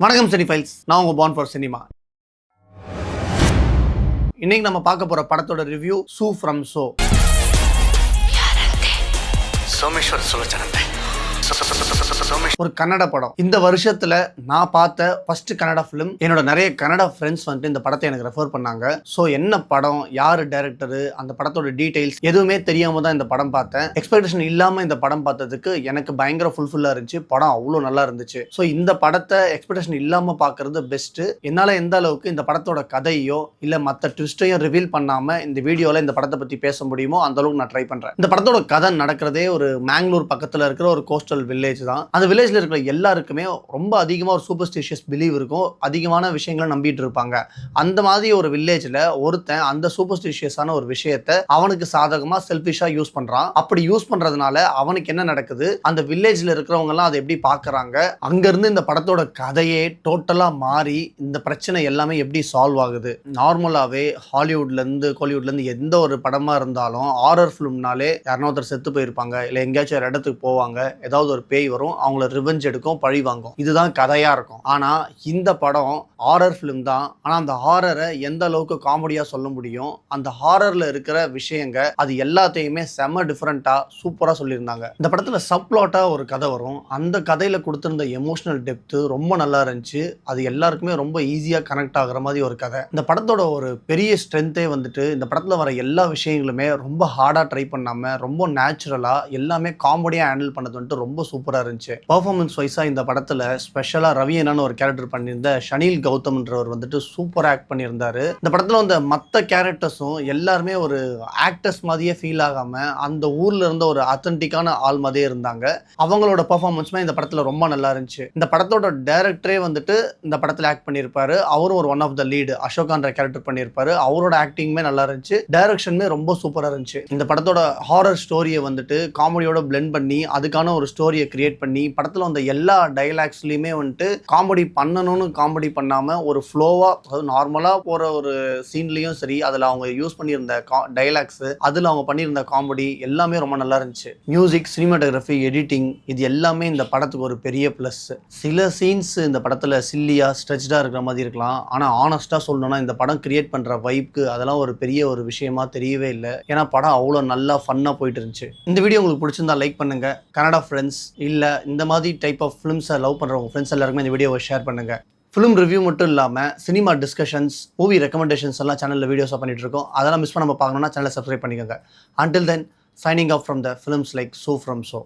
வணக்கம் cine files, நான் உங்க பார்ன் ஃபார் சினிமா. இன்னைக்கு நம்ம பார்க்க போற படத்தோட ரிவ்யூ சூ ஃப்ரம் சோ. சோமேஸ்வர் சுலோச்சனன் ஒரு கன்னட படம். இந்த வருஷத்துல நான் பார்த்த ஃபர்ஸ்ட் கன்னட ஃபிலிம். என்னோட நிறைய கன்னட ஃப்ரெண்ட்ஸ் வந்துட்டு இந்த படத்தை எனக்கு ரெஃபர் பண்ணாங்க. ஸோ என்ன படம், யாரு டைரக்டரு, அந்த படத்தோட டீடைல்ஸ் எதுவுமே தெரியாம தான் இந்த படம் பார்த்தேன். எக்ஸ்பெக்டேஷன் இல்லாம இந்த படம் பார்த்ததுக்கு எனக்கு பயங்கர ஃபுல்ஃபில்லா இருந்துச்சு. படம் அவ்வளோ நல்லா இருந்துச்சு. ஸோ இந்த படத்தை எக்ஸ்பெக்டேஷன் இல்லாம பார்க்கறது பெஸ்ட். என்னால எந்த அளவுக்கு இந்த படத்தோட கதையோ இல்ல மற்ற ட்விஸ்டையும் ரிவீல் பண்ணாம இந்த வீடியோல இந்த படத்தை பத்தி பேச முடியுமோ அந்த அளவுக்கு நான் ட்ரை பண்றேன். இந்த படத்தோட கதை நடக்கிறதே ஒரு மேங்களூர் பக்கத்துல இருக்கிற ஒரு கோஸ்டல் வில்லேஜ் தான். அந்த வில்லேஜ்ல இருக்கிற எல்லாருக்குமே ரொம்ப அதிகமா ஒரு சூப்பர்ஸ்டிஷியஸ் பிலீவ் இருக்கும். அதிகமான விஷயங்களை நம்பிட்டு இருப்பாங்க. அந்த மாதிரி ஒரு வில்லேஜ்ல ஒருத்தன் அந்த சூப்பர்ஸ்டிஷியஸான ஒரு விஷயத்தை அவனுக்கு சாதகமா செல்ஃபிஷா யூஸ் பண்றான். அப்படி யூஸ் பண்றதுனால அவனுக்கு என்ன நடக்குது, அந்த வில்லேஜ்ல இருக்கிறவங்க எல்லாம் அதை எப்படி பாக்குறாங்க, அங்க இருந்து இந்த படத்தோட கதையே டோட்டலா மாறி இந்த பிரச்சனை எல்லாமே எப்படி சால்வ் ஆகுது. நார்மலாவே ஹாலிவுட்ல இருந்து கோலிவுட்ல இருந்து எந்த ஒரு படமா இருந்தாலும் ஹாரர் ஃபிலிம்னாலே யாருன்னா ஒருத்தர் செத்து போயிருப்பாங்க, இல்ல எங்கேயாச்சும் ஒரு இடத்துக்கு போவாங்க, ஏதாவது ஒரு பேய் வரும், அவங்கள ரிவெஞ்ச் எடுக்கும், பழி வாங்கும். இதுதான் கதையா இருக்கும். ஆனா இந்த படம் ஹாரர் ஃபிலிம் தான். ஆனா அந்த ஹாரரை எந்த அளவுக்கு காமெடியா சொல்ல முடியும், அந்த ஹாரர்ல இருக்கிற விஷயங்க அது எல்லாத்தையுமே செம டிஃபரெண்டா சூப்பரா சொல்லியிருந்தாங்க. இந்த படத்துல சப்ளாட்டா ஒரு கதை வரும். அந்த கதையில கொடுத்திருந்த எமோஷனல் டெப்த் ரொம்ப நல்லா இருந்துச்சு. அது எல்லாருக்குமே ரொம்ப ஈஸியா கனெக்ட் ஆகுற மாதிரி ஒரு கதை. இந்த படத்தோட ஒரு பெரிய ஸ்ட்ரென்த்தே வந்துட்டு இந்த படத்துல வர எல்லா விஷயங்களுமே ரொம்ப ஹார்டா ட்ரை பண்ணாம ரொம்ப நேச்சுரலா எல்லாமே காமெடியா ஹேண்டில் பண்ணது வந்துட்டு ரொம்ப சூப்பரா இருந்துச்சு. பர்ஃபார்மன்ஸ் வைஸா இந்த படத்துல ஸ்பெஷலா ரவி அண்ணான்னு ஒரு கேரக்டர் பண்ணியிருந்த ஷனில் கௌதம்ன்றவர் வந்துட்டு சூப்பர் ஆக்ட் பண்ணியிருந்தாரு. இந்த படத்துல வந்து மற்ற கேரக்டர்ஸும் எல்லாருமே ஒரு ஆக்டர்ஸ் மாதிரியே ஃபீல் ஆகாம அந்த ஊர்ல இருந்த ஒரு அத்தன்டிக்கான ஆள் மாதிரியே இருந்தாங்க. அவங்களோட பர்ஃபார்மன்ஸுமே இந்த படத்துல ரொம்ப நல்லா இருந்துச்சு. இந்த படத்தோட டைரக்டரே வந்துட்டு இந்த படத்துல ஆக்ட் பண்ணியிருப்பாரு. அவரும் ஒரு ஒன் ஆஃப் த லீடு அசோகான்ற கேரக்டர் பண்ணியிருப்பாரு. அவரோட ஆக்டிங்குமே நல்லா இருந்துச்சு. டைரக்ஷனுமே ரொம்ப சூப்பரா இருந்துச்சு. இந்த படத்தோட ஹாரர் ஸ்டோரியை வந்துட்டு காமெடியோட பிளெண்ட் பண்ணி அதுக்கான ஒரு ஸ்டோரியை கிரியேட் பண்ணி படத்துல வந்த எல்லா டைலாக்ஸ்லயுமே வந்துட்டு காமெடி பண்ணணும்னு காமெடி பண்ணாம ஒரு ஃப்ளோவா, அதாவது நார்மலா போற ஒரு சீன்லயும் சரி, அதுல அவங்க யூஸ் பண்ணியிருந்த டைலாக்ஸ், அதுல அவங்க பண்ணியிருந்த காமெடி எல்லாமே ரொம்ப நல்லா இருந்துச்சு. மியூசிக், சினிமாட்டோகிராஃபி, எடிட்டிங், இது எல்லாமே இந்த படத்துக்கு ஒரு பெரிய பிளஸ். சில சீன்ஸ் இந்த படத்துல சில்லியா ஸ்ட்ரெச்டா இருக்கிற மாதிரி இருக்கலாம். ஆனா ஆனஸ்டா சொல்லணும்னா இந்த படம் கிரியேட் பண்ற வைப்க்கு அதெல்லாம் ஒரு பெரிய ஒரு விஷயமா தெரியவே இல்லை. ஏன்னா படம் அவ்வளோ நல்லா ஃபன்னா போயிட்டு இருந்துச்சு. இந்த வீடியோ உங்களுக்கு பிடிச்சிருந்தா லைக் பண்ணுங்க. கனடா ஃப்ரெண்ட்ஸ் இல்ல இந்த மாதிரி டைப் ஆஃப் ஃபிலிம்ஸை லவ் பண்றவங்க ஃப்ரெண்ட்ஸ் எல்லாருக்குமே இந்த வீடியோவை ஷேர் பண்ணுங்க. ஃபிலிம் ரிவ்யூ மட்டும் இல்லாமல் சினிமா டிஸ்கஷன்ஸ், மூவி ரெக்கமெண்டேஷன்ஸ் எல்லாம் சேனலில் வீடியோஸாக பண்ணிட்டு இருக்கோம். அதெல்லாம் மிஸ் பண்ணாம பார்க்கணும்னா சேனலை சப்ஸ்கிரைப் பண்ணிக்கோங்க. Until then, signing off from the films like So From So.